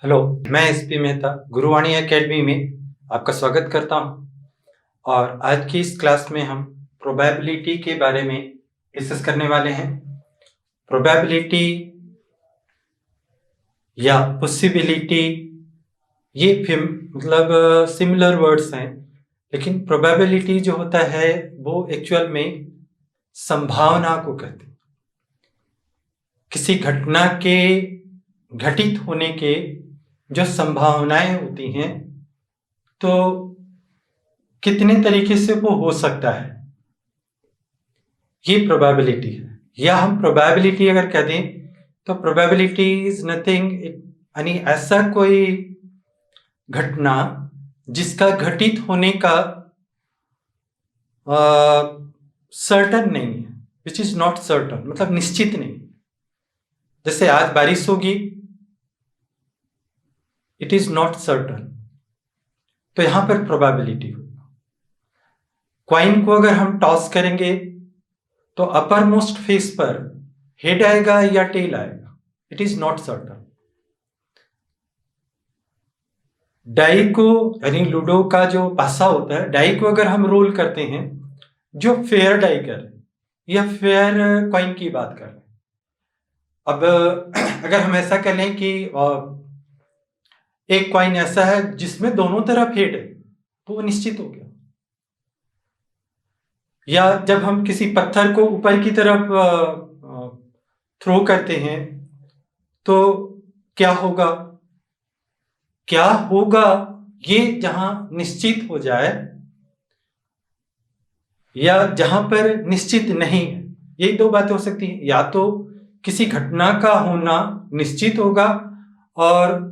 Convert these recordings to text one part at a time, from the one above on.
Hello, मैं SP Mehta गुरुवाणी academy में आपका स्वागत करता हूं। और आज की इस क्लास में हम प्रोबेबिलिटी के बारे में डिस्कस करने वाले हैं। प्रोबेबिलिटी या पॉसिबिलिटी ये मतलब सिमिलर वर्ड्स हैं, लेकिन प्रोबेबिलिटी जो होता है वो एक्चुअल में संभावना को कहते हैं। किसी घटना के घटित होने के जो संभावनाएं होती हैं, तो कितने तरीके से वो हो सकता है, ये प्रोबेबिलिटी है। या हम प्रोबेबिलिटी अगर कह दें तो प्रोबेबिलिटी इज नथिंग, यानी ऐसा कोई घटना जिसका घटित होने का सर्टन नहीं है, विच इज नॉट सर्टन, मतलब निश्चित नहीं। जैसे आज बारिश होगी, इट इज नॉट सर्टन, तो यहां पर प्रोबेबिलिटी होगी। क्वाइन को अगर हम टॉस करेंगे तो अपर मोस्ट फेस पर हेड आएगा या टेल आएगा, it is not certain. Die को, यानी लूडो का जो पासा होता है, डाई को अगर हम रोल करते हैं, जो फेयर डाई कर रहे हैं या फेयर क्वाइन की बात कर रहे हैं। अब अगर हम ऐसा कर लें कि एक क्वाइन ऐसा है जिसमें दोनों तरफ हेड है, तो वो निश्चित हो गया। या जब हम किसी पत्थर को ऊपर की तरफ थ्रो करते हैं, तो क्या होगा ये जहां निश्चित हो जाए या जहां पर निश्चित नहीं है, यही दो बातें हो सकती हैं। या तो किसी घटना का होना निश्चित होगा, और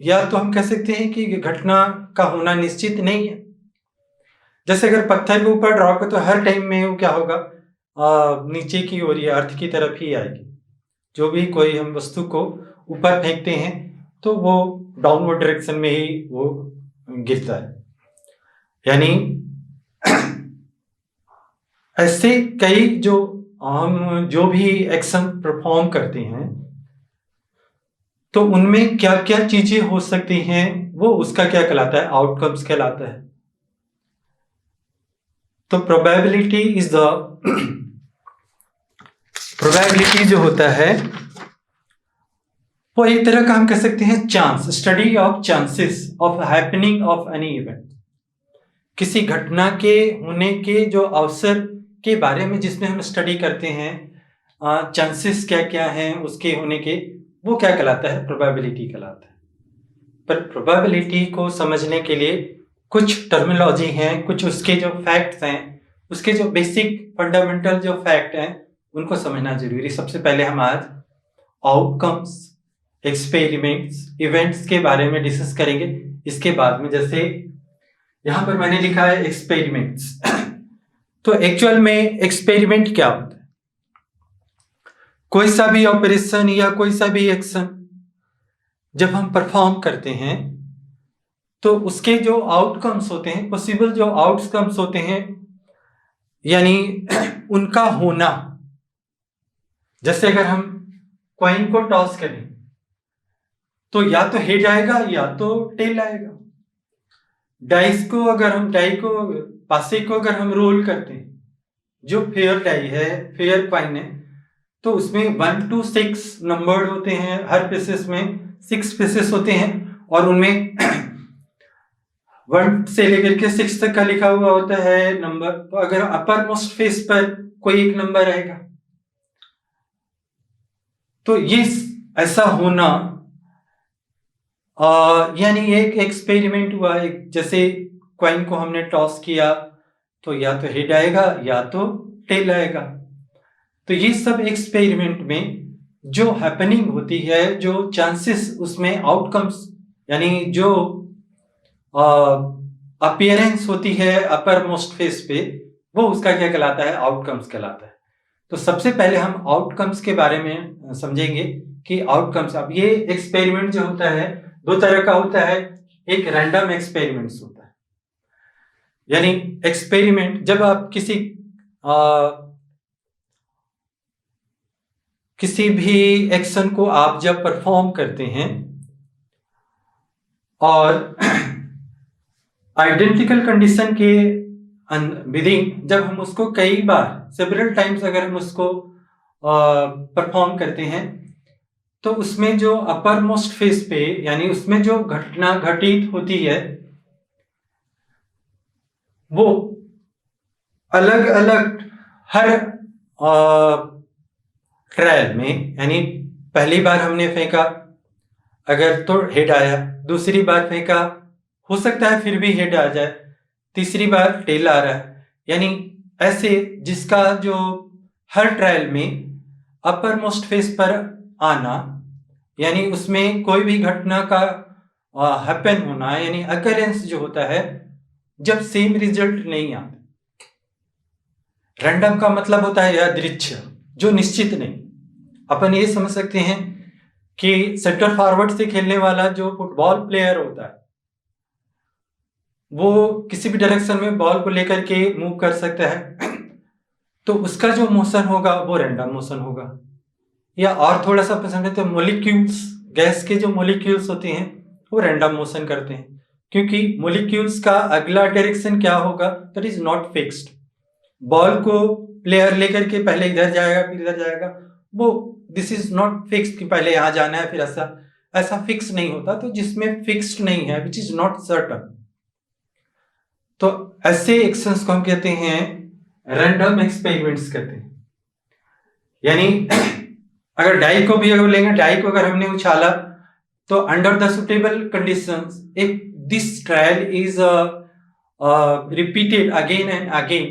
या तो हम कह सकते हैं कि घटना का होना निश्चित नहीं है। जैसे अगर पत्थर के ऊपर ड्रॉप है तो हर टाइम में वो क्या होगा, नीचे की ओर या अर्थ की तरफ ही आएगी। जो भी कोई हम वस्तु को ऊपर फेंकते हैं तो वो डाउनवर्ड डायरेक्शन में ही वो गिरता है। यानी ऐसे कई जो हम जो भी एक्शन परफॉर्म करते हैं, तो उनमें क्या क्या चीजें हो सकती हैं, वो उसका क्या कहलाता है, आउटकम्स कहलाता है। तो प्रोबेबिलिटी जो होता है वो एक तरह का हम कह सकते हैं chance, study of chances of happening of any event. किसी घटना के होने के जो अवसर के बारे में जिसमें हम स्टडी करते हैं, चांसेस क्या क्या हैं उसके होने के, वो क्या कहलाता है, प्रोबेबिलिटी कहलाता है। पर प्रोबेबिलिटी को समझने के लिए कुछ टर्मिनोलॉजी हैं, कुछ उसके जो फैक्ट्स हैं, उसके जो बेसिक फंडामेंटल जो फैक्ट हैं, उनको समझना जरूरी। सबसे पहले हम आज आउटकम्स, एक्सपेरिमेंट्स, इवेंट्स के बारे में डिस्कस करेंगे। इसके बाद में जैसे यहां पर मैंने लिखा है एक्सपेरिमेंट्स तो एक्चुअल में एक्सपेरिमेंट क्या होता है? कोई सा भी ऑपरेशन या कोई सा भी एक्शन जब हम परफॉर्म करते हैं, तो उसके जो आउटकम्स होते हैं, पॉसिबल जो आउटकम्स होते हैं, यानी उनका होना। जैसे अगर हम क्वाइन को टॉस करें तो या तो हेड आएगा या तो टेल आएगा। डाई को पासे को अगर हम रोल करते हैं, जो फेयर डाई है, फेयर क्वाइन है, तो उसमें 1 to 6 नंबर होते हैं। हर पीसेस में 6 पीसेस होते हैं और उनमें 1 से लेकर के 6 तक का लिखा हुआ होता है नंबर। तो अगर अपर मोस्ट फेस पर कोई एक नंबर आएगा, तो ये ऐसा होना यानी एक एक्सपेरिमेंट हुआ। जैसे क्वाइन को हमने टॉस किया तो या तो हेड आएगा या तो टेल आएगा। तो ये सब एक्सपेरिमेंट में जो हैपनिंग होती है, जो चांसेस उसमें आउटकम्स, यानी जो अपीयरेंस होती है अपर मोस्ट फेस पे, वो उसका क्या कहलाता है, आउटकम्स कहलाता है। तो सबसे पहले हम आउटकम्स के बारे में समझेंगे कि आउटकम्स। अब ये एक्सपेरिमेंट जो होता है दो तरह का होता है। एक रैंडम एक्सपेरिमेंट्स होता है, यानी एक्सपेरिमेंट जब आप किसी भी एक्शन को आप जब परफॉर्म करते हैं, और आइडेंटिकल कंडीशन के विद इन जब हम उसको कई बार सेवरल टाइम्स अगर हम उसको परफॉर्म करते हैं तो उसमें जो अपर मोस्ट फेस पे यानी उसमें जो घटना घटित होती है वो अलग अलग हर ट्रायल में, यानी पहली बार हमने फेंका अगर तो हेड आया, दूसरी बार फेंका हो सकता है फिर भी हेड आ जाए, तीसरी बार टेल आ रहा है, यानी ऐसे जिसका जो हर ट्रायल में अपर मोस्ट फेस पर आना यानी उसमें कोई भी घटना का हैपन होना यानी अकरेंस जो होता है जब सेम रिजल्ट नहीं आता। रैंडम का मतलब होता है यादृच्छिक, जो निश्चित नहीं। अपन ये समझ सकते हैं कि सेंटर फॉरवर्ड से खेलने वाला जो फुटबॉल प्लेयर होता है वो किसी भी डायरेक्शन में बॉल को लेकर के मूव कर सकता है तो उसका जो मोशन होगा वो रैंडम मोशन होगा। या और थोड़ा सा पसंद है तो मोलिक्यूल्स, गैस के जो मोलिक्यूल्स होते हैं वो रैंडम मोशन करते हैं क्योंकि मोलिक्यूल्स का अगला डायरेक्शन क्या होगा that is not fixed. Ball को प्लेयर लेकर के पहले इधर जाएगा फिर इधर जाएगा, वो दिस इज नॉट फिक्स्ड कि पहले यहाँ जाना है फिर ऐसा फिक्स नहीं होता। तो जिसमें फिक्स्ड नहीं है विच इज नॉट सर्टन, तो ऐसे एक्शंस को हम कहते हैं रैंडम एक्सपेरिमेंट्स कहते हैं। यानी अगर डाई को भी अगर लेंगे, डाई को अगर हमने उछाला तो under the suitable conditions if this trial is repeated again and again,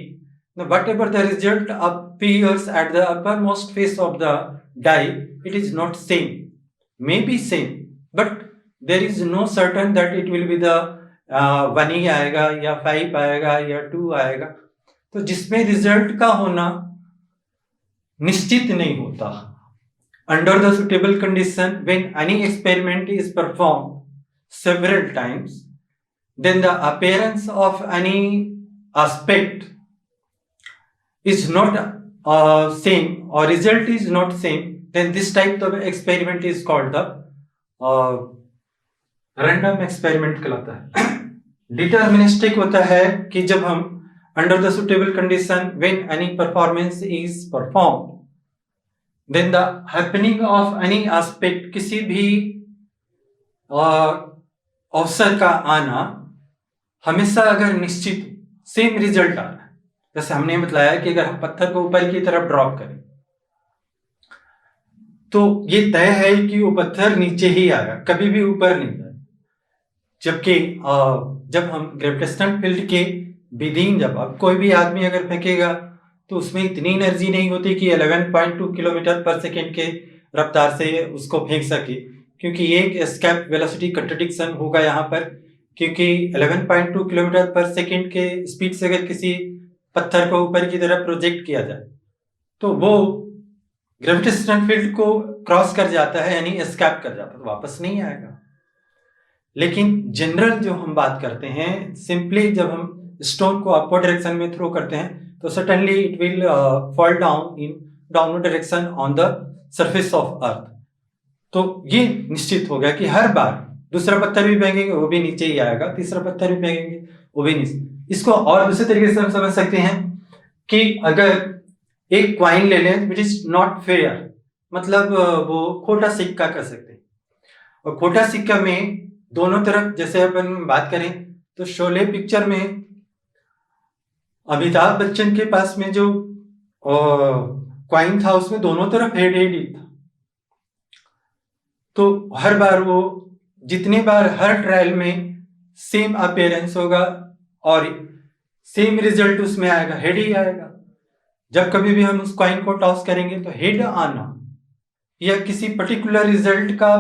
whatever the result appears at the uppermost face of the die, it is not same, may be same, but there is no certain that it will be the 1 ही आएगा या 5 आएगा या 2 आएगा। तो जिसमें result का होना निश्चित नहीं होता। Under the suitable condition, when any experiment is performed several times, then the appearance of any aspect is not same or result is not same, then this type of experiment is called the random experiment कहलाता है। Deterministic होता है कि जब हम under the suitable condition when any performance is performed, then the happening of any aspect, किसी भी अवसर का आना हमेशा अगर निश्चित सेम रिजल्ट आ रहा है, जैसे हमने बताया कि अगर हम पत्थर को ऊपर की तरफ ड्रॉप करें तो ये तय है कि वो पत्थर नीचे ही आएगा, कभी भी ऊपर नहीं जाएगा। जबकि जब हम ग्रेविटेशनल फील्ड के विदिन जब अब कोई भी आदमी अगर फेंकेगा तो उसमें इतनी एनर्जी नहीं होती कि 11.2 किलोमीटर पर सेकेंड के रफ्तार से उसको फेंक सके, क्योंकि एक एस्केप वेलोसिटी कंट्रडिक्शन होगा यहाँ पर, क्योंकि 11.2 किलोमीटर पर सेकेंड के स्पीड से अगर किसी पत्थर को ऊपर की तरफ प्रोजेक्ट किया जाए तो वो ग्रेविटेशनल फील्ड को क्रॉस कर जाता है, यानी एस्केप कर जाता है, तो वापस नहीं आएगा। लेकिन जनरल जो हम बात करते हैं, सिंपली जब हम स्टोन को अपवर्ड डायरेक्शन में थ्रो करते हैं तो certainly it will fall down in downward direction on the surface of earth। तो ये निश्चित हो गया कि हर बार दूसरा पत्थर भी फेंकेंगे वो भी नीचे ही आएगा, तीसरा पत्थर भी फेंकेंगे वो भी नीचे। इसको और दूसरे तरीके से हम समझ सकते हैं कि अगर एक क्वाइन ले लें विच इज नॉट फेयर, मतलब वो खोटा सिक्का कर सकते हैं, और खोटा सिक्का में दोनों तरफ, जैसे अपन बात करें तो शोले पिक्चर में अमिताभ बच्चन के पास में जो क्वाइन था उसमें दोनों तरफ हेड ही था। तो हर बार वो जितनी बार हर ट्रायल में सेम अपीयरेंस होगा और सेम रिजल्ट उसमें आएगा, हेड ही आएगा। जब कभी भी हम उस क्वाइन को टॉस करेंगे तो हेड आना या किसी पर्टिकुलर रिजल्ट का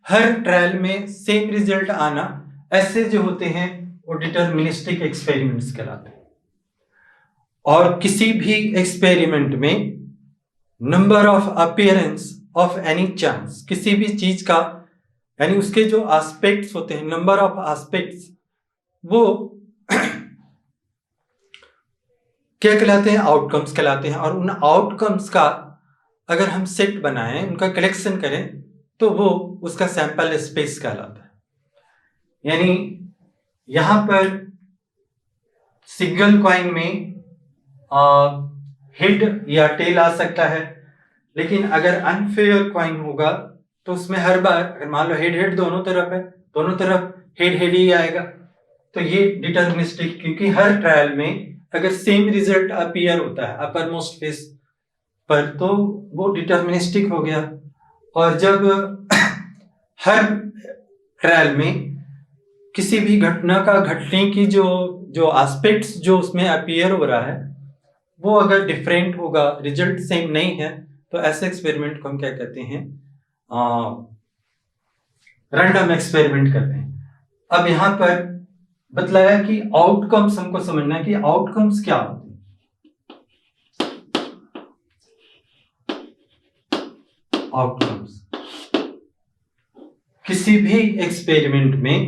हर ट्रायल में सेम रिजल्ट आना, ऐसे जो होते हैं वो डिटर्मिनिस्टिक एक्सपेरिमेंट्स कहलाते हैं। और किसी भी एक्सपेरिमेंट में number of appearance of any chance, किसी भी चीज का यानी उसके जो एस्पेक्ट्स होते हैं, नंबर ऑफ एस्पेक्ट्स, वो क्या कहलाते हैं, आउटकम्स कहलाते हैं। और उन आउटकम्स का अगर हम सेट बनाएं, उनका कलेक्शन करें तो वो उसका सैंपल स्पेस कहलाता है। यानी यहां पर सिंगल कॉइन में हेड या टेल आ सकता है, लेकिन अगर अनफेयर कॉइन होगा तो उसमें हर बार अगर मान लो हेड हेड दोनों तरफ है, दोनों तरफ हेड हेड ही आएगा, तो ये डिटर्मिनिस्टिक, क्योंकि हर ट्रायल में अगर सेम रिजल्ट अपीयर होता है अपर मोस्ट फेस पर तो वो डिटर्मिनिस्टिक हो गया। और जब हर ट्रायल में किसी भी घटना का घटने की जो एस्पेक्ट्स जो उसमें अपीयर हो रहा है वो अगर डिफरेंट होगा, रिजल्ट सेम नहीं है, तो ऐसे एक्सपेरिमेंट को हम क्या कहते हैं, रैंडम एक्सपेरिमेंट कहते हैं। अब यहां पर बतलाया कि आउटकम्स हमको समझना है कि आउटकम्स क्या होते हैं। आउटकम्स किसी भी एक्सपेरिमेंट में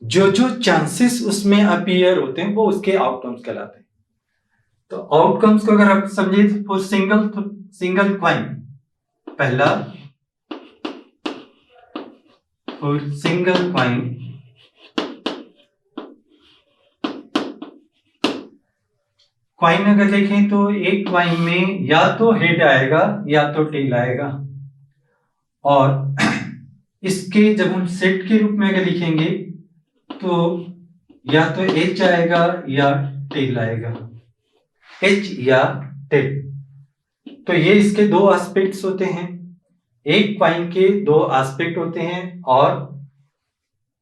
जो चांसेस उसमें अपीयर होते हैं वो उसके आउटकम्स कहलाते हैं। तो आउटकम्स को अगर आप समझे तो सिंगल क्वाइन, पहला फॉर सिंगल क्वाइन क्वाइन अगर देखें तो एक क्वाइन में या तो हेड आएगा या तो टेल आएगा, और इसके जब हम सेट के रूप में अगर लिखेंगे तो या तो एच आएगा या टेल आएगा, एच या टेल। तो ये इसके दो एस्पेक्ट्स होते हैं, एक क्वाइन के दो एस्पेक्ट होते हैं, और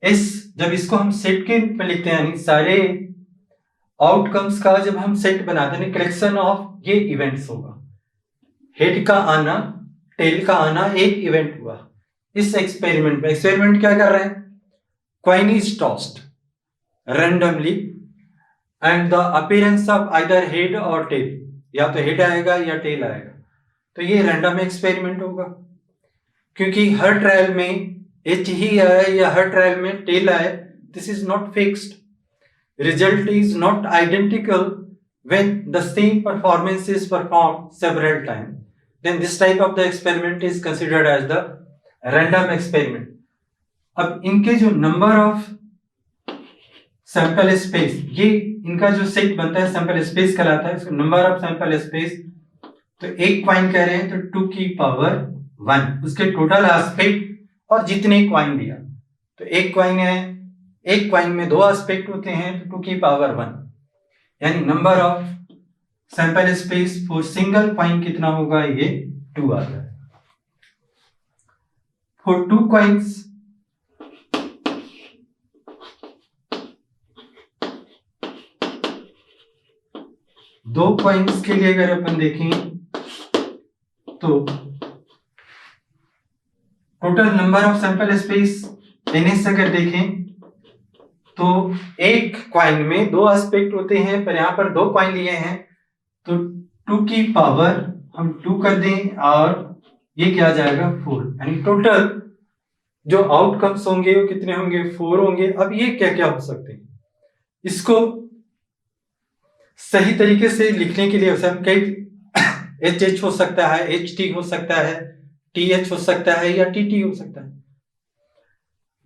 जब इसको हम सेट के रूप में लिखते हैं, यानी सारे आउटकम्स का जब हम सेट बनाते हैं, कलेक्शन ऑफ ये इवेंट्स होगा। हेड का आना, टेल का आना एक इवेंट हुआ इस एक्सपेरिमेंट में। एक्सपेरिमेंट क्या कर रहे हैं, coin is tossed randomly and the appearance of either head और टेल, या तो हेड आएगा या टेल आएगा, तो ये रैंडम एक्सपेरिमेंट होगा। क्योंकि हर ट्रायल में एच ही आए या हर ट्रायल में टेल आए, this is not fixed, result is not identical when the same performance is performed several times, then this type of the experiment is considered as the random experiment. अब इनके जो number of sample space, ये इनका जो set बनता है sample space कहलाता है, इसको नंबर ऑफ सैंपल स्पेस। तो एक क्वाइन कह रहे हैं तो 2 की पावर 1 उसके टोटल एस्पेक्ट और जितने क्वाइन दिया, तो एक क्वाइन है, एक क्वाइन में दो एस्पेक्ट होते हैं तो 2 की पावर 1, यानी number of sample space for single coin कितना होगा, ये 2 आ गया। फॉर 2 क्वाइंस दो क्वाइंस के लिए अगर अपन देखें तो total number of sample space NS अगर देखें तो एक क्वाइन में दो एस्पेक्ट होते हैं, पर यहां पर दो क्वाइन लिए हैं तो 2 की पावर हम 2 कर दें और ये क्या आ जाएगा 4, यानी टोटल जो आउटकम्स होंगे वो कितने होंगे, 4 होंगे। अब ये क्या क्या हो सकते हैं, इसको सही तरीके से लिखने के लिए हम कई एच हो सकता है, एच टी हो सकता है, टी एच हो सकता है या टी टी हो सकता है।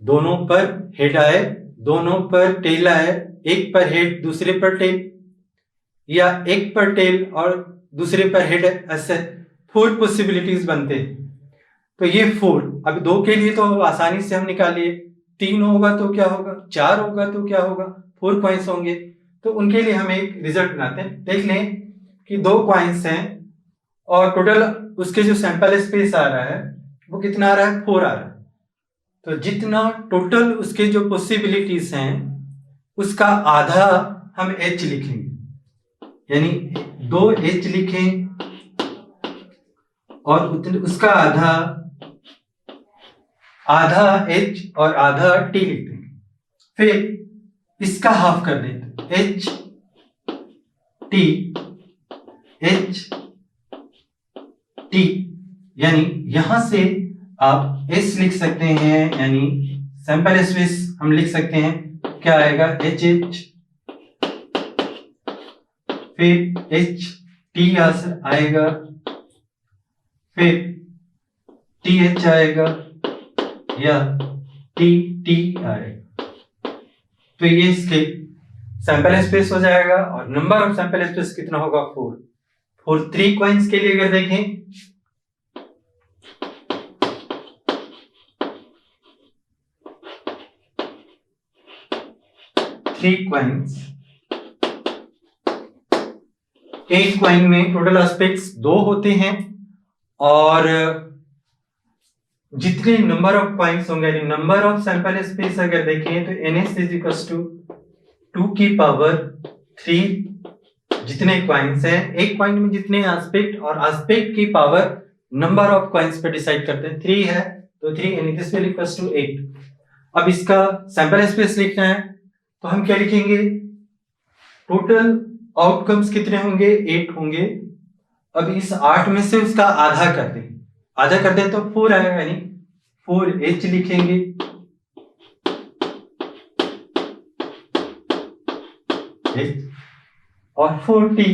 दोनों पर हेड आए, दोनों पर टेल आए, एक पर हेड दूसरे पर टेल, या एक पर टेल और दूसरे पर हेड, ऐसे 4 पॉसिबिलिटीज बनते हैं। तो ये 4 अब 2 के लिए तो आसानी से हम निकालिए, 3 होगा तो क्या होगा, 4 होगा तो क्या होगा, 4 क्वाइंस होंगे, तो उनके लिए हम एक रिजल्ट बनाते हैं। देख लें कि 2 क्वाइंस हैं और टोटल उसके जो सैंपल स्पेस आ रहा है वो कितना आ रहा है, 4 आ रहा है। तो जितना टोटल उसके जो पॉसिबिलिटीज हैं उसका आधा हम एच लिखेंगे, यानी 2 एच लिखें और उसका आधा एच और आधा टी लिख देंगे, फिर इसका हाफ कर देंगे एच टी एच टी, यानी यहां से आप एस लिख सकते हैं, यानी सैंपल स्पेस हम लिख सकते हैं क्या आएगा, एच एच, फिर एच टी आएगा, फिर टी एच आएगा, या टी टी आएगा। तो ये इसके सैंपल स्पेस हो जाएगा और नंबर ऑफ सैंपल स्पेस कितना होगा 4। और 3 कॉइन्स के लिए अगर देखें 3 कॉइन्स, 8 कॉइन में टोटल एस्पेक्ट्स 2 होते हैं और जितने नंबर ऑफ कॉइन्स होंगे यानी नंबर ऑफ सैंपल स्पेस अगर देखें तो ns इज इक्वल टू 2 की पावर 3 जितने कॉइन्स हैं। एक कॉइन में जितने एस्पेक्ट और एस्पेक्ट की पावर नंबर ऑफ कॉइन्स पे डिसाइड करते हैं। 3 है तो 3 यानी दिस विल इक्वल टू 8। अब इसका सैंपल स्पेस लिखना है तो हम क्या लिखेंगे, टोटल आउटकम्स कितने होंगे 8 होंगे। अब इस 8 में से उसका आधा कर दें, आधा कर दें तो 4 आएगा यानी 4h लिखेंगे। और 4t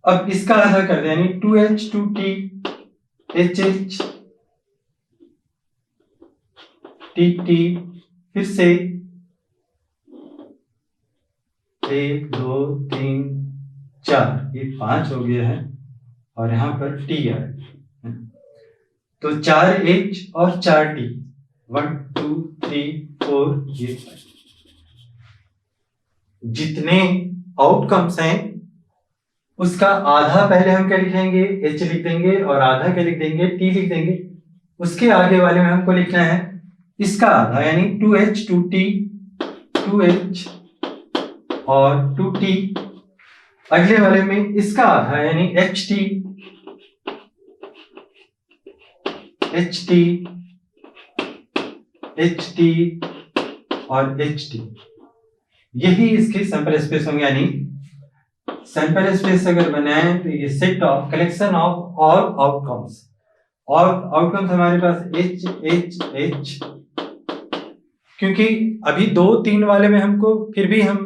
अब इसका आधा कर दें यानी 2h 2t hh tt फिर से 1 2 3 4 ये 5 हो गया है और यहां पर t आए तो 4h और 4t 1 2 3 4 ये 5 जितने आउटकम्स हैं उसका आधा पहले हम क्या लिखेंगे h लिख देंगे और आधा क्या लिख देंगे t लिख देंगे। उसके आगे वाले में हमको लिखना है इसका आधा यानी 2h 2t 2h और 2t। अगले वाले में इसका आधा यानी ht ht ht और ht। यही इसके सैंपल स्पेस होंगे यानी सैंपल स्पेस अगर बनाएं तो ये set of collection of all outcomes और आउटकम्स हमारे पास h h h क्योंकि अभी 2 3 वाले में हमको फिर भी हम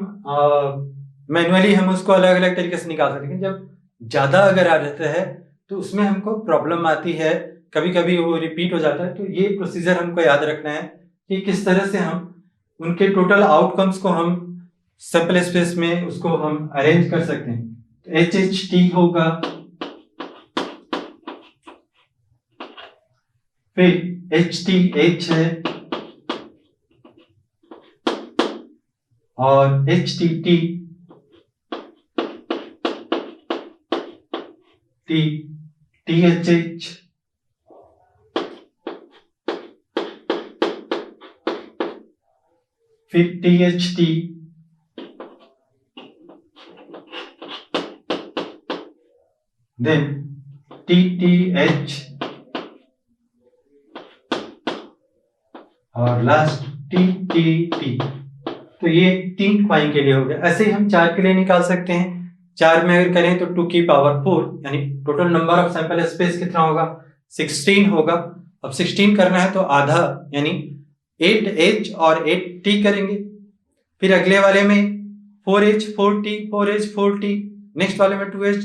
मैनुअली हम उसको अलग अलग तरीके से निकाल सकते हैं। जब ज्यादा अगर आ जाता है तो उसमें हमको प्रॉब्लम आती है, कभी कभी वो रिपीट हो जाता है। तो ये प्रोसीजर हमको याद रखना है कि किस तरह से हम उनके टोटल आउटकम्स को हम सैंपल स्पेस में उसको हम अरेंज कर सकते हैं। तो एच एच टी होगा, फिर एच टी एच है और H T T T T H H फिर T H T then T T H और लास्ट टी टी टी। तो ये 3 कॉइन के लिए हो गया। ऐसे ही हम 4 के लिए निकाल सकते हैं। 4 में अगर करें तो 2 की पावर 4 यानी total number of sample space कितना होगा 16 होगा। अब 16 करना है तो आधा यानी 8h और 8t करेंगे। फिर अगले वाले में 4h 4t 4h 4t, next वाले में 2h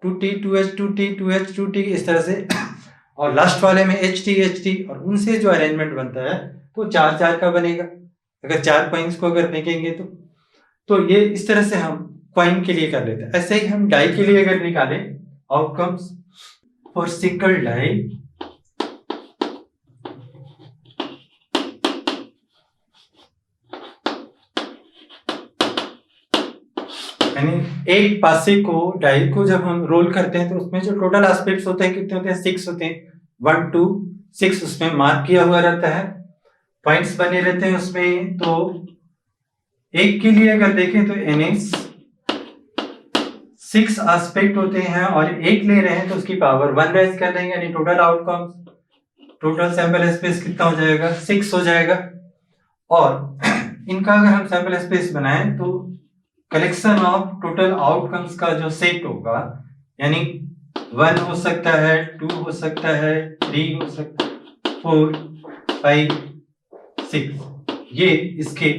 2t 2h 2t 2h 2t इस तरह से और लास्ट वाले में ht ht और उनसे जो अरेंजमेंट बनता है तो 4 4 का बनेगा। अगर 4 कॉइन्स को अगर देखेंगे तो ये इस तरह से हम कॉइन के लिए कर लेते हैं। ऐसे ही हम डाई के लिए अगर निकालें आउटकम्स फॉर सिंगल डाई यानी एक पासे को डाई को जब हम रोल करते हैं तो उसमें जो टोटल एस्पेक्ट्स होते हैं कितने होते हैं 6 होते हैं। 1 2 6 उसमें मार्क किया हुआ रहता है, पॉइंट्स बने रहते हैं उसमें। तो एक के लिए अगर देखें तो NS 6 एस्पेक्ट होते हैं और एक ले रहे हैं तो उसकी पावर 1 रेज कर देंगे यानी total outcomes total sample space कितना हो जाएगा 6 हो जाएगा। और इनका अगर हम सैंपल स्पेस बनाएं तो कलेक्शन ऑफ टोटल आउटकम्स का जो सेट होगा यानी 1 हो सकता है 2 हो सकता है 3 हो सकता है 4 5 6 ये इसके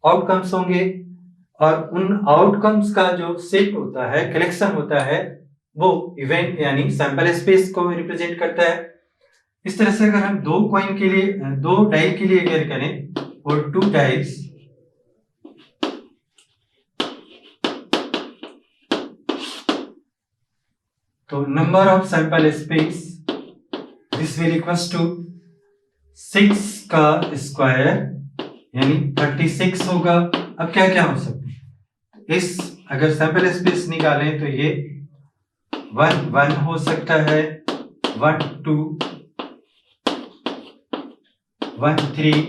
आउटकम्स होंगे। और उन आउटकम्स का जो सेट होता है कलेक्शन होता है वो इवेंट यानी सैंपल स्पेस को रिप्रेजेंट करता है। इस तरह से अगर हम दो कॉइन के लिए, दो डाई के लिए अगर करें और टू डाइस, तो number of sample space this will equals to 6 का स्क्वायर यानी 36 होगा। अब क्या क्या हो सकता है, इस अगर सैंपल स्पेस निकालें तो ये 1 1 हो सकता है, 1 2 1 3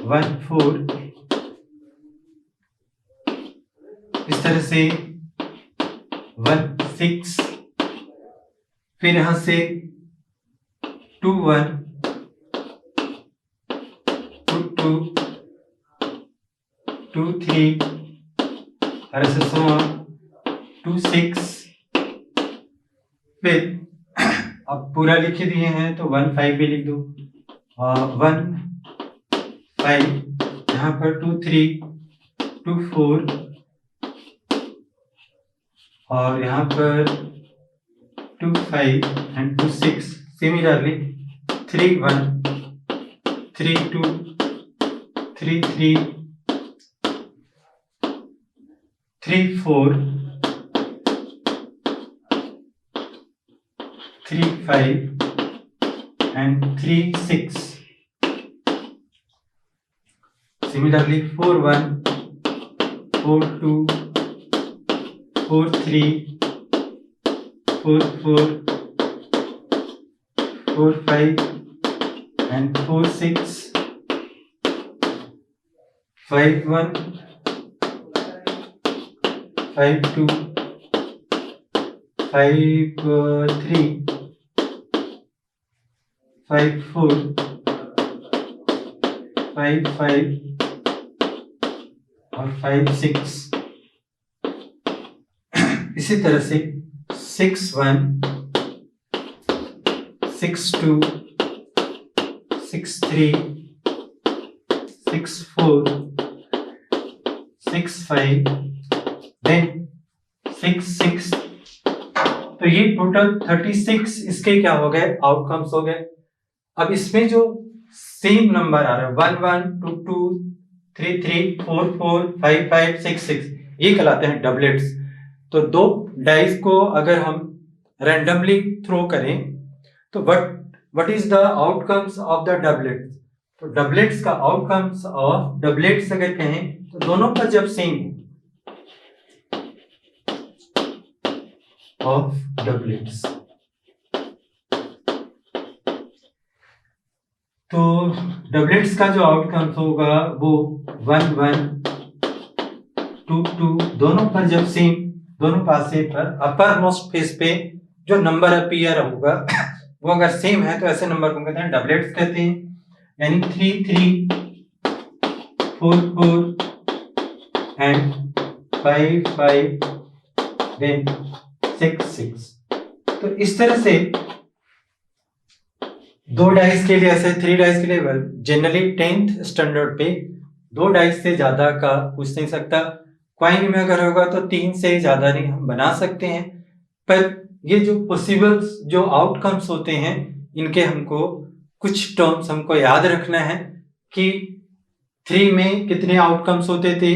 1 4, इस तरह से 1 6, फिर यहां से 2 1 2 2 2 3 और ऐसे सो 2 6, फिर अब पूरा लिख दिए हैं तो 1 5 भी लिख दो, 1 5, यहाँ पर 2 3 2 4 और यहाँ पर 2 5 and 2 6। Similarly 3 1 3 2 3 3 3 4 3 5 and 3 6. Similarly 4 1 4 2 4 3 4 4 4 5 and 4 6 5 1 5 2 5 3 5 4 5 5 और 5 6। इसी तरह से 6 1 6 2 6 3 6 4 6 5 देन 6 6। तो ये टोटल 36 इसके क्या हो गए, आउटकम्स हो गए। अब इसमें जो सेम नंबर आ रहा है 1 1 2 2 3 3 4 4 5 5 6 6, ये कहलाते हैं डबलेट्स। तो दो डाइस को अगर हम रैंडमली थ्रो करें तो what is the outcomes of the doublets. तो डबलेट्स का आउटकम्स ऑफ डबलेट्स अगर कहें तो दोनों का जब सेम ऑफ डबलेट्स, तो डबलेट्स का जो आउटकम्स होगा वो 1 1 2 2, दोनों पर जब सेम, दोनों पासे पर अपर मोस्ट फेस पे जो नंबर अपीयर होगा वो अगर सेम है तो ऐसे नंबर को कहते हैं डबलेट्स कहते हैं। यानी 3 3 4 4 एंड 5 5 देन 6 6। तो इस तरह से दो डाइस के लिए, ऐसे 3 डाइस के लिए जनरली 10th स्टैंडर्ड पे 2 डाइस से ज्यादा का पूछ नहीं सकता। क्वाइन में अगर होगा तो 3 से ज्यादा नहीं हम बना सकते हैं, पर ये जो पॉसिबल जो आउटकम्स होते हैं इनके हमको कुछ टर्म्स हमको याद रखना है कि 3 में कितने आउटकम्स होते थे,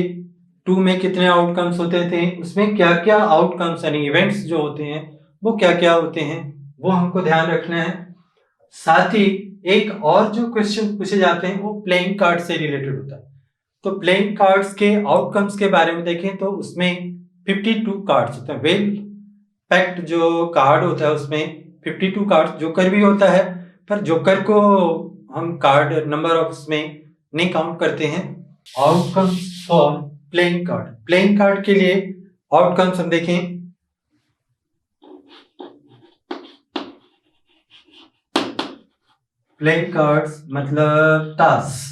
2 में कितने आउटकम्स होते थे, उसमें क्या क्या आउटकम्स यानी इवेंट्स जो होते हैं वो क्या क्या होते हैं, वो हमको ध्यान रखना है। साथ ही एक और जो क्वेश्चन पूछे जाते हैं वो प्लेइंग कार्ड से रिलेटेड होता है। तो प्लेइंग कार्ड्स के आउटकम्स के बारे में देखें तो उसमें 52 कार्ड्स होते हैं। वेल पैक्ड जो कार्ड होता है उसमें 52 कार्ड जोकर भी होता है, पर जोकर को हम कार्ड नंबर ऑफ उसमें नहीं काउंट करते हैं। Outcomes for playing card, playing card के लिए आउटकम्स हम देखें प्लेइंग कार्ड्स मतलब ताश,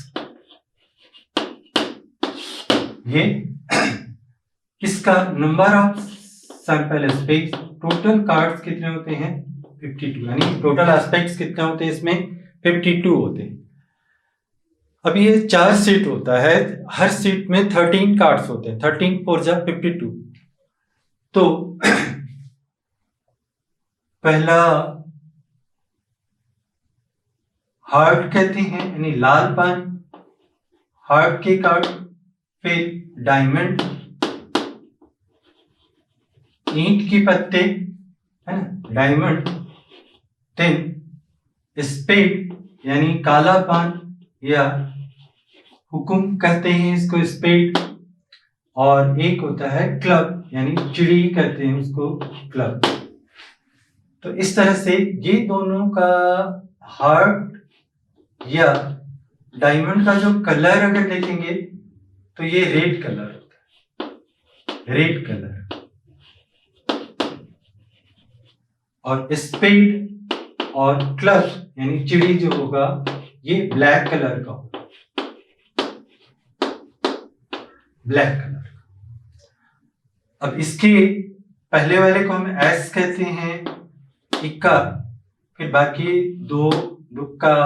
ये इसका number of sample space, total cards कितने होते हैं 52, यानी टोटल एस्पेक्ट्स कितने होते हैं इसमें 52 होते हैं। अब ये 4 सीट होता है, हर सीट में 13 कार्ड्स होते हैं, 13 4 जा 52। तो पहला हार्ट कहते हैं, यानी लाल पान, हार्ट के कार्ड। फिर डायमंड, ईंट की पत्ते, है ना, डायमंड। देन स्पेड यानी काला पान या हुकुम कहते हैं इसको, स्पेड। और एक होता है क्लब, यानी चिड़ी कहते हैं उसको, क्लब। तो इस तरह से ये दोनों का हार्ट या डायमंड का जो कलर अगर देखेंगे तो ये रेड कलर होता है, रेड कलर। और स्पेड और क्लब यानी चिड़ी जो होगा ये ब्लैक कलर का होगा, ब्लैक कलर। अब इसके पहले वाले को हम एस कहते हैं, इक्का। फिर बाकी दो, दुक्का,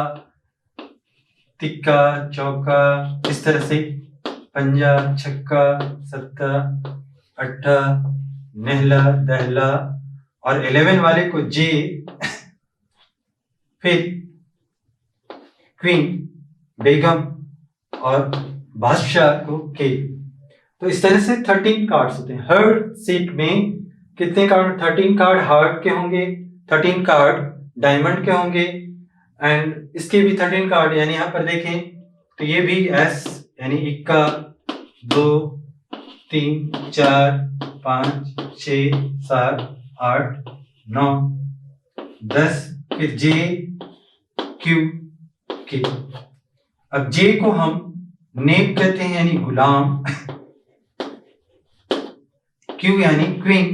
तिक्का, चौका, इस तरह से पंजा, छक्का, सत्ता, अट्ठा, नेहला, दहला। और 11 वाले को जे, फिर क्वीन, बेगम और बादशाह को के। तो इस तरह से 13 कार्ड्स होते हैं। हर सेट में कितने कार्ड? 13 कार्ड हार्ट के होंगे, 13 कार्ड डायमंड के होंगे, एंड इसके भी 13 कार्ड। यानी यहां पर देखें तो ये भी एस, यानी इक्का, 2, 3, 4, 5, 6, 7, 8, 9, 10। फिर जे, क्यू, के। अब जे को हम नेब कहते हैं, यानी गुलाम। क्यू यानी क्वीन,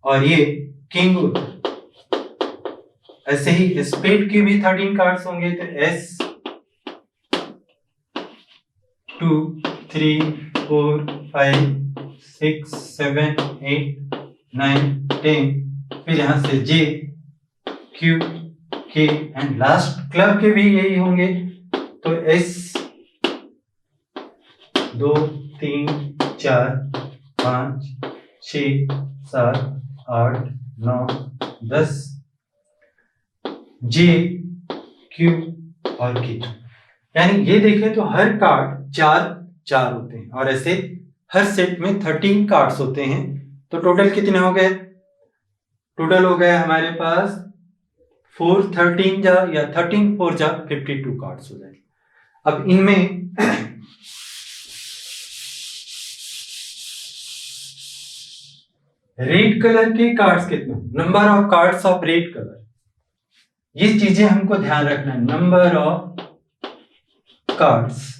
और ये किंग होता है। ऐसे ही स्पेड के भी 13 कार्ड्स होंगे, तो एस, 2, 3, 4, 5, 6, 7, 8, 9, 10। फिर यहां से जे, क्यू, के, एंड लास्ट क्लब के भी यही होंगे। तो एस, 2, 3, 4, 5, 6, 7, 8, 9, 10, जे, क्यू और के। यानी ये देखें तो हर कार्ड 4 होते हैं, और ऐसे हर सेट में 13 कार्ड्स होते हैं। तो टोटल कितने हो गए? टोटल हो गए हमारे पास 4 13 जा, या 13 4 जा 52 कार्ड्स हो जाएंगे। अब इनमें रेड कलर के कार्ड्स कितने? Number of cards of red colour, ये चीजें हमको ध्यान रखना है। Number of cards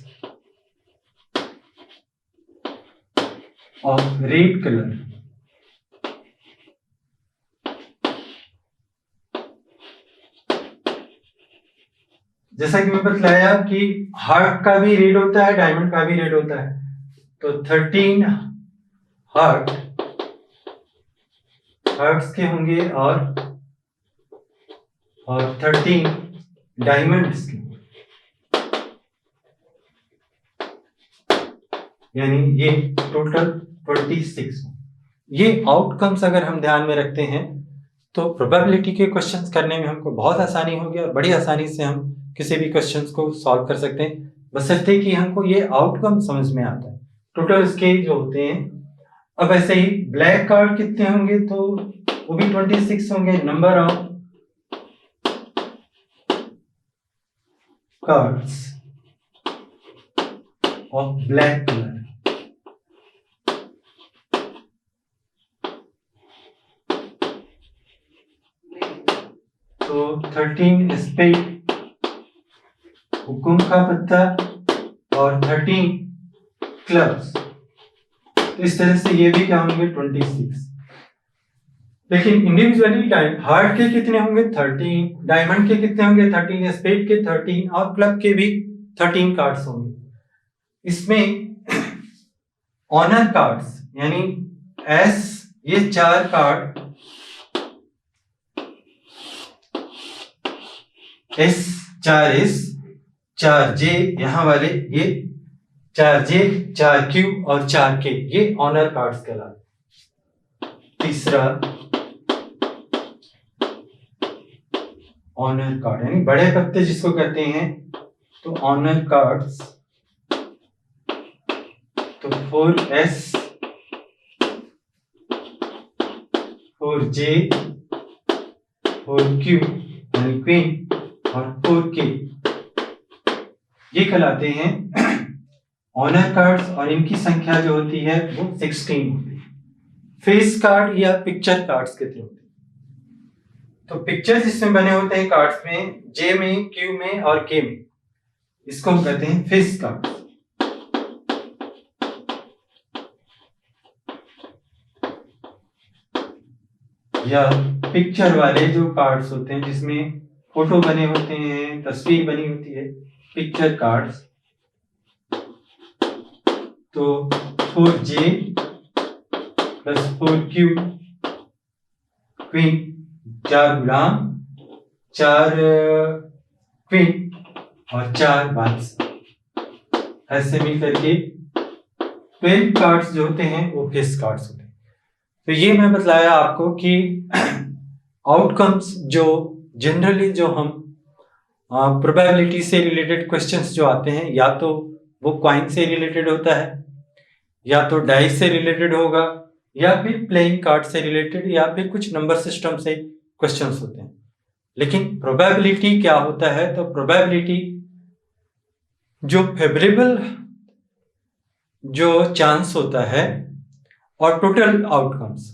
of red colour. जैसा कि मैं बतलाया कि हार्ट का भी रेड होता है, डायमंड का भी रेड होता है। तो 13 हार्ट्स के होंगे, और 13 डायमंड्स के, यानी ये टोटल 26। ये आउटकम्स अगर हम ध्यान में रखते हैं तो प्रोबेबिलिटी के क्वेश्चंस करने में हमको बहुत आसानी होगी, और बड़ी आसानी से हम किसी भी क्वेश्चंस को सॉल्व कर सकते हैं, बशर्ते कि हमको ये आउटकम समझ में आता है। टोटल इसके जो होते हैं। अब ऐसे ही ब्लैक कार्ड कितने होंगे? तो वो भी 26 होंगे। Number of cards of black colour. तो 13 स्पेड, हुकुम का पत्ता, और 13 क्लब्स। तो इस तरह से ये भी क्या होंगे? 26। लेकिन इंडिविजुअली हार्ट के कितने होंगे? 13, डायमंड के कितने होंगे? 13, स्पेड के 13, और क्लब के भी 13 कार्ड्स होंगे। इसमें ऑनर कार्ड्स यानी एस, ये 4 कार्ड, एस 4 एस, 4 जे, यहां वाले ये 4 जे, 4 क्यू और 4 के, ये ऑनर कार्ड्स कहलाते। तीसरा ऑनर कार्ड, यानी बड़े पत्ते जिसको कहते हैं, तो ऑनर कार्ड्स, तो 4S 4J 4Q यानी क्वीन और 4K ये कहलाते हैं ऑनर कार्ड्स, और इनकी संख्या जो होती है वो 16 होती है। फेस कार्ड या पिक्चर कार्ड्स कहते हैं। तो पिक्चर जिसमें बने होते हैं कार्ड्स में, J में, Q में और K में, इसको हम कहते हैं फेस कार्ड। या पिक्चर वाले जो कार्ड्स होते हैं जिसमें फोटो बने होते हैं, तस्वीर बनी होती है, पिक्चर कार्ड्स। तो 4J प्लस 4Q क्वीन, 4 गुलाम, 4 क्वीन और 4 बादशाह, ऐसे मिलकर के 12 कार्ड्स जो होते हैं वो फेस कार्ड्स होते हैं। तो ये मैं बतलाया आपको कि आउटकम्स जो जनरली जो हम प्रोबेबिलिटी से रिलेटेड क्वेश्चंस जो आते हैं, या तो वो कॉइन से रिलेटेड होता है, या तो डाइस से रिलेटेड होगा, या फिर प्लेइंग कार्ड से रिलेटेड, या फिर कुछ नंबर सिस्टम से क्वेश्चंस होते हैं। लेकिन प्रोबेबिलिटी क्या होता है? तो प्रोबेबिलिटी जो फेवरेबल जो चांस होता है और टोटल आउटकम्स,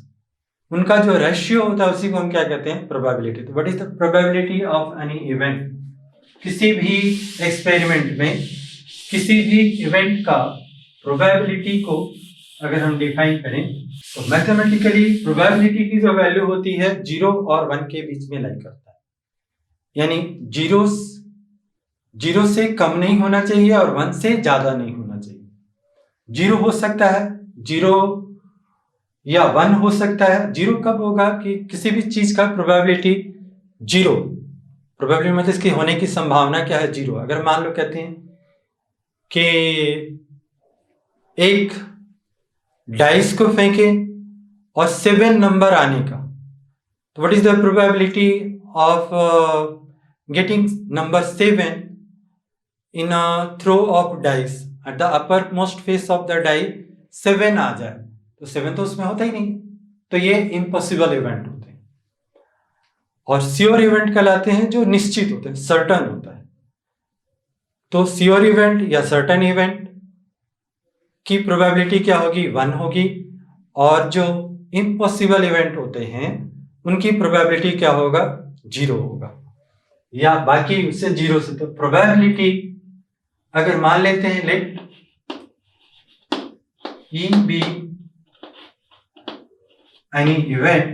उनका जो रेशियो होता है उसी को हम क्या कहते हैं? प्रोबेबिलिटी। तो what is the probability of any event? किसी भी एक्सपेरिमेंट में किसी भी इवेंट का प्रोबेबिलिटी को अगर हम डिफाइन करें तो मैथमेटिकली प्रोबेबिलिटी की जो वैल्यू होती है 0 और 1 के बीच में लाई करता है, यानी 0 से कम नहीं होना चाहिए और 1 से ज्यादा नहीं होना चाहिए। 0 हो सकता है, 0 या 1 हो सकता है। 0 कब होगा कि किसी भी चीज का प्रोबेबिलिटी 0, प्रोबेबिलिटी मतलब इसकी होने की संभावना क्या है? 0। अगर मान लो कहते हैं कि एक डाइस को फेंके और 7 नंबर आने का, तो what is the probability of getting number 7 in a throw of dice? At the upper most face of the die 7 आ जाए, तो 7 तो उसमें होता ही नहीं, तो ये इम्पॉसिबल इवेंट होते हैं। और श्योर इवेंट कहलाते हैं जो निश्चित होते हैं, सर्टन होता है। तो श्योर इवेंट या सर्टन इवेंट की प्रोबेबिलिटी क्या होगी? 1 होगी, और जो इम्पॉसिबल इवेंट होते हैं उनकी प्रोबेबिलिटी क्या होगा? 0 होगा, या बाकी उससे 0 से। तो प्रोबेबिलिटी अगर मान लेते हैं late E be any event,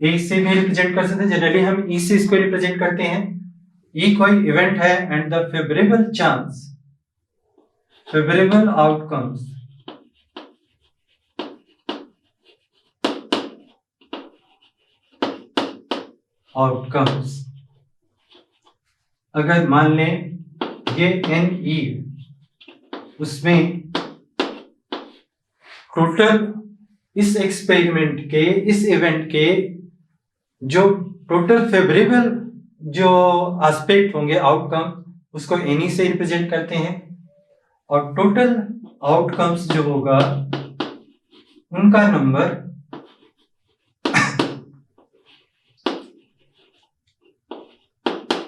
E से भी रिप्रेजेंट कर सकते हैं। जनरली हम E से इसको रिप्रेजेंट करते हैं। E कोई इवेंट है and the favourable chance, favourable outcomes अगर मान लें ये NE, उसमें टोटल इस एक्सपेरिमेंट के, इस इवेंट के जो टोटल फेवरेबल जो एस्पेक्ट होंगे, आउटकम, उसको NE से रिप्रेजेंट करते हैं, और टोटल आउटकम्स जो होगा उनका नंबर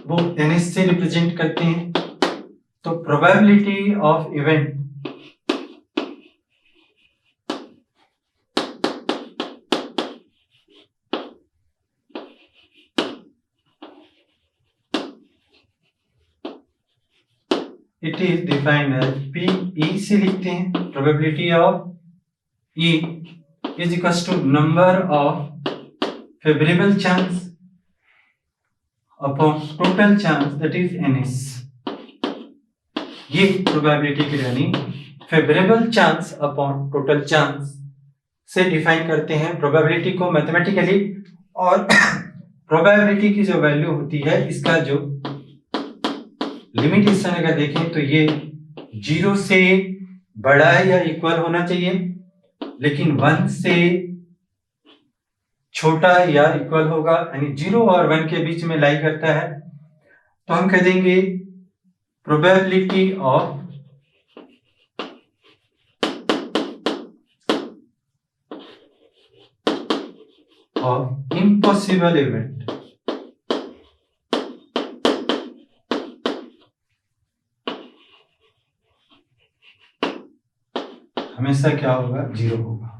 वो NS से रिप्रेजेंट करते हैं। तो probability of event it is defined as PE से लिखते हैं। Probability of E is equal to number of favourable chance upon total chance, that is NS। ये प्रोबेबिलिटी की यानी favourable chance upon total chance से डिफाइन करते हैं probability को मैथमेटिकली। और प्रोबेबिलिटी की जो वैल्यू होती है, इसका जो लिमिटेशन अगर देखें तो ये 0 से बड़ा या इक्वल होना चाहिए, लेकिन 1 से छोटा या इक्वल होगा, यानी 0 और 1 के बीच में लाई करता है, तो हम कह देंगे प्रोबेबिलिटी ऑफ इम्पॉसिबल इवेंट। हमेशा क्या होगा, 0 होगा।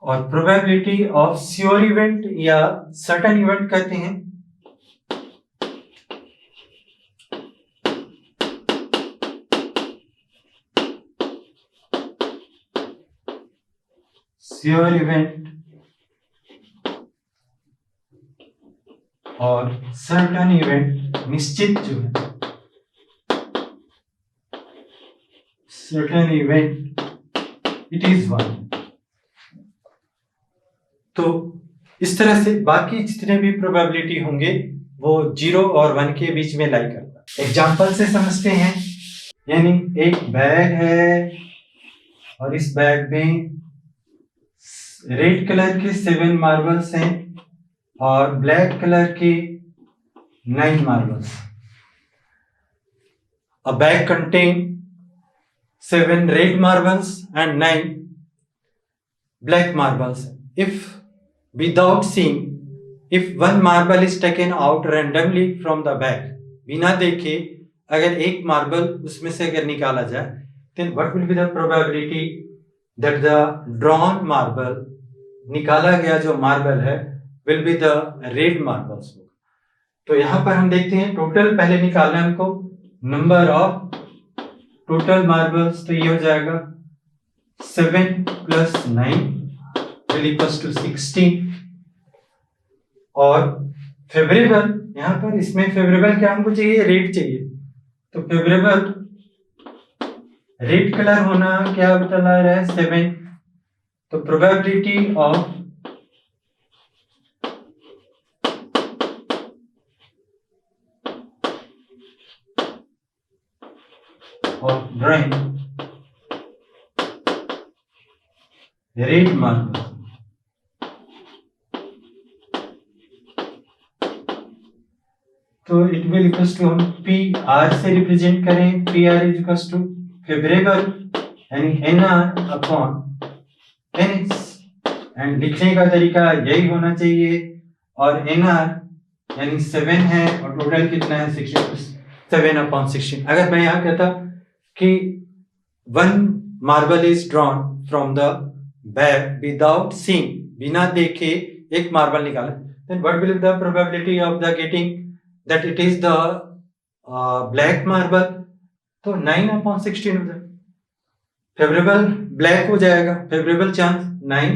और प्रोबेबिलिटी ऑफ श्योर इवेंट या सर्टेन इवेंट कहते हैं। श्योर इवेंट और सर्टेन इवेंट, निश्चित जो है, सर्टेन इवेंट इट इज 1। तो इस तरह से बाकी जितने भी प्रोबेबिलिटी होंगे वो 0 और 1 के बीच में लाई करता है। एग्जाम्पल से समझते हैं, यानी एक बैग है और इस बैग में रेड कलर के 7 मार्बल्स हैं और ब्लैक कलर के 9 marbles. A bag contain 7 red marbles and 9 black marbles. Without seeing, if one marble is taken out randomly from the bag, बिना देखे अगर एक मार्बल उसमें से अगर निकाला जाए, then what will be the probability that the drawn marble, निकाला गया जो मार्बल है, will be the red marbles। तो यहाँ पर हम देखते हैं टोटल पहले निकालना है हमको, नंबर ऑफ टोटल मार्बल्स, तो ये हो जाएगा 7 + 9 = 16। और फेवरेबल, यहाँ पर इसमें फेवरेबल क्या हमको चाहिए, रेड चाहिए, तो फेवरेबल रेड कलर होना क्या बता रहा है, 7। तो probability of drawing red marble, तो इट विल इक्वल्स टू, हम पी आर से रिप्रेजेंट करें, P R is equals to favourable यानी N R upon N S, and लिखने का तरीका यही होना चाहिए। और एन आर यानी 7 है और टोटल कितना है 16, 7/16। अगर मैं यहाँ कहता कि 1 marble is drawn from the bag without seeing, बिना देखे एक मार्बल निकाला, then what will be the probability of the getting that it is the black marble, तो 9/16 हो जाएगा। फेवरेबल ब्लैक हो जाएगा, फेवरेबल चांस 9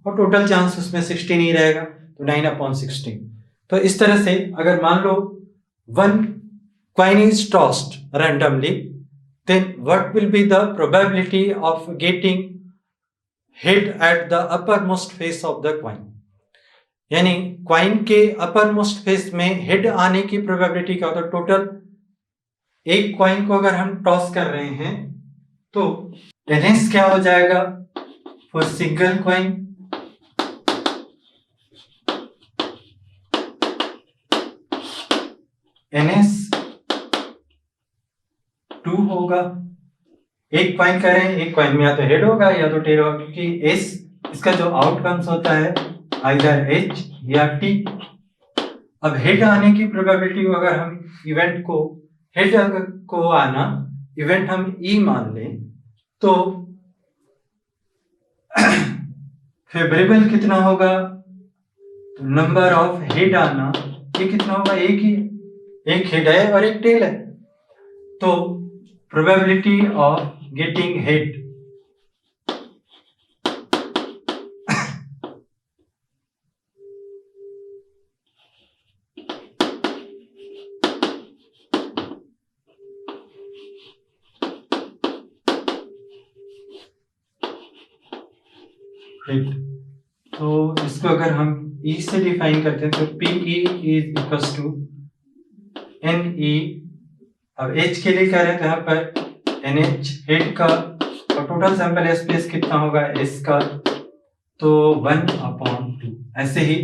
और टोटल चांस उसमें 16 ही रहेगा, तो 9/16। तो इस तरह से अगर मान लो 1 coin is tossed randomly, then what will be the probability of getting hit at the uppermost face of the coin, यानी क्वाइन के अपर मोस्ट फेस में हेड आने की प्रोबेबिलिटी क्या होता है। टोटल एक क्वाइन को अगर हम टॉस कर रहे हैं तो एनएस क्या हो जाएगा फॉर सिंगल क्वाइन, एनएस 2 होगा। एक क्वाइन करें, एक क्वाइन में या तो हेड होगा या तो टेल होगा, क्योंकि एस इसका जो आउटकम्स होता है आइदर एच या टी। अब हेड आने की प्रोबेबिलिटी अगर हम इवेंट को हेड को आना इवेंट हम ई मान लें तो फेवरेबल कितना होगा, तो नंबर ऑफ हेड आना ये कितना होगा, एक ही, एक हेड है और एक टेल है, तो probability of getting head hit, तो इसको अगर हम E से डिफाइन करते हैं तो PE is equals to NE। अब H के लिए कह रहे हैं तो यहाँ पर NH हेड का, और टोटल सैंपल स्पेस कितना होगा S का, तो 1/2। ऐसे ही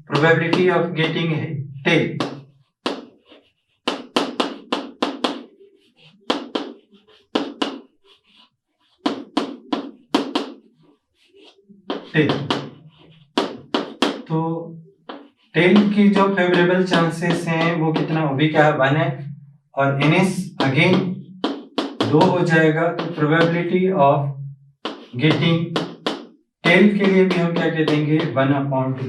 प्रोबेबिलिटी ऑफ गेटिंग टेल, तो टेल की जो फेवरेबल चांसेस हैं वो कितना, वो भी क्या है 1 है, और NS अगेन 2 हो जाएगा, तो प्रोबेबिलिटी ऑफ गेटिंग टेल के लिए भी हम क्या कह देंगे 1/2।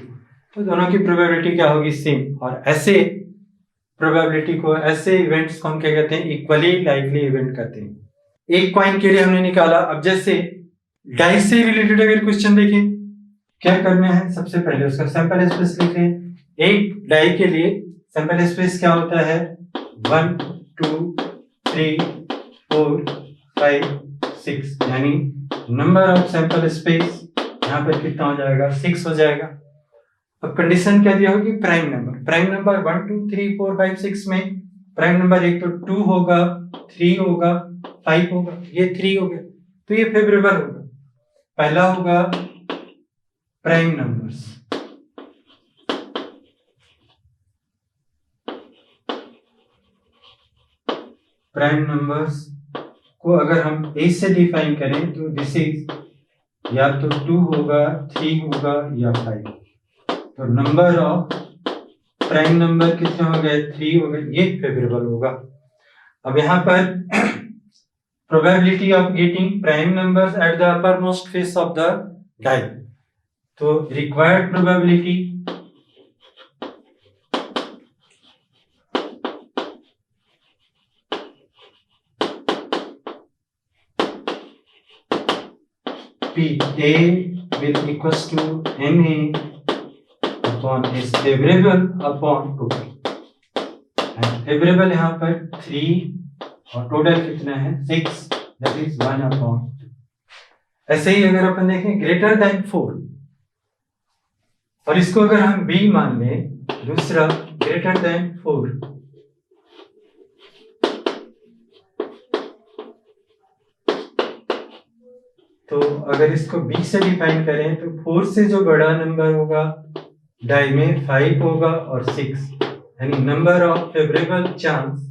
तो दोनों की प्रोबेबिलिटी क्या होगी सेम, और ऐसे प्रोबेबिलिटी को, ऐसे इवेंट्स को हम क्या कहते हैं इक्वली लाइकली इवेंट कहते हैं। एक कॉइन के लिए हमने निकाला। अब जैसे डाई से रिलेटेड अगर क्वेश्चन देखें, क्या करना है, सबसे पहले उसका सैंपल स्पेस लिख लें। एक डाई के लिए सैंपल स्पेस क्या होता है 1 2 3 4 5 6, यानी नंबर ऑफ सैंपल स्पेस यहाँ पर कितना हो जाएगा 6 हो जाएगा। अब कंडीशन क्या दिया होगी, प्राइम नंबर। प्राइम नंबर 1 2 3 4 5 6 में प्राइम नंबर एक तो 2 होगा, 3 होगा, 5 होगा, ये 3 हो गया, तो ये फेवरेबल होगा। पहला होगा प्राइम नंबर्स, प्राइम नंबर्स को अगर हम ए से डिफाइन करें तो दिस इज या तो 2 होगा, 3 होगा या 5। तो नंबर ऑफ प्राइम नंबर कितने हो गए 3 हो गए, ये फेवरेबल होगा। अब यहाँ पर probability of getting prime numbers at the upper most face of the die, तो required probability PA will equals to NA upon is favorable upon total, and favorable यहाँ पर 3 और टोटल कितना है 6, that is 1/2। ऐसे ही अगर अपन देखें ग्रेटर देन 4, और इसको अगर हम B मान लें, दूसरा ग्रेटर देन 4, तो अगर इसको B से डिफाइन करें तो 4 से जो बड़ा नंबर होगा डाई में 5 होगा और 6, यानी number of favourable chance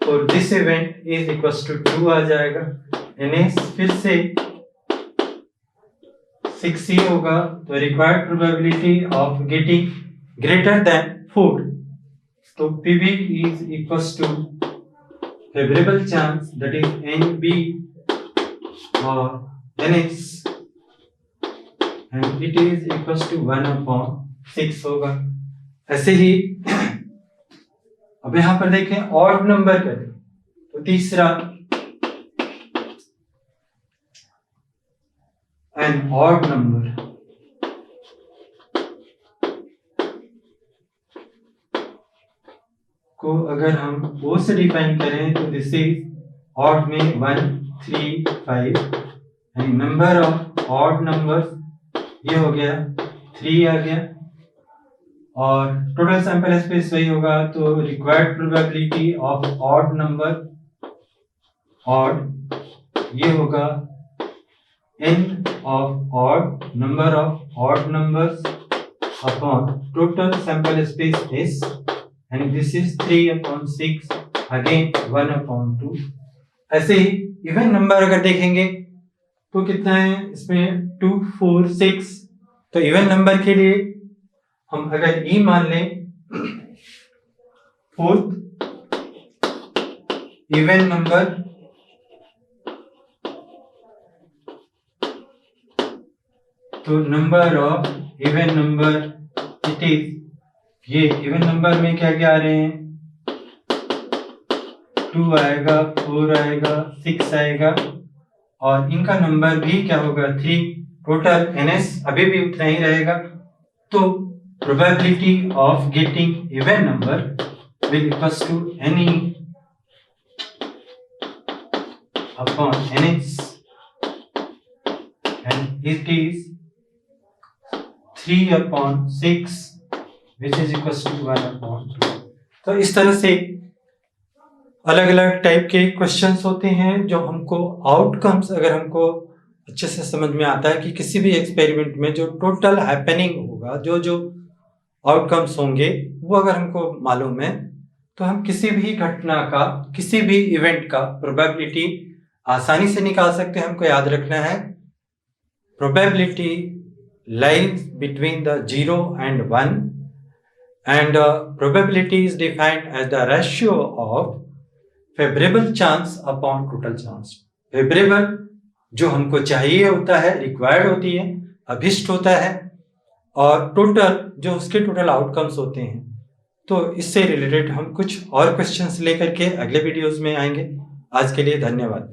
for this event is equals to 2 आ जाएगा। यानी फिर से 6 ही होगा, तो required probability of getting greater than 4, तो PB is equals to favourable chance that is NB और NS, and it is equals to 1/6 होगा। ऐसे ही अब यहां पर देखें ऑड नंबर करें तो तीसरा एन ऑड नंबर को अगर हम O से डिफाइन करें तो दिस इज ऑड में 1 3 5, and number of odd numbers ये हो गया 3 आ गया, और टोटल सैंपल स्पेस वही होगा, तो required probability of odd number odd ये होगा n of odd number of odd numbers upon total sample space S, and this is 3/6 again 1/2। ऐसे ही इवन नंबर अगर देखेंगे तो कितना है इसमें 2 4 6, तो इवन नंबर के लिए हम अगर E मान लें, फोर्थ इवन नंबर तो number of even number it is, ये इवन नंबर में क्या क्या आ रहे हैं 2 आएगा, 4 आएगा, 6 आएगा, और इनका नंबर भी क्या होगा 3, टोटल NS अभी भी उतना ही रहेगा। तो probability of getting even number will equals to NE upon NS, and it is 3/6 which is equals to 1/2। तो इस तरह से अलग अलग टाइप के क्वेश्चंस होते हैं जो हमको आउटकम्स, अगर हमको अच्छे से समझ में आता है कि किसी भी एक्सपेरिमेंट में जो टोटल हैपनिंग होगा, जो जो आउटकम्स होंगे, वो अगर हमको मालूम है तो हम किसी भी घटना का, किसी भी इवेंट का प्रोबेबिलिटी आसानी से निकाल सकते हैं। हमको याद रखना है probability lies between the 0 and 1 and probability is defined as the ratio of favorable chance upon total chance। Favourable जो हमको चाहिए होता है, रिक्वायर्ड होती है, अभिष्ट होता है, और टोटल जो उसके टोटल आउटकम्स होते हैं। तो इससे रिलेटेड हम कुछ और क्वेश्चंस लेकर के अगले वीडियोस में आएंगे। आज के लिए धन्यवाद।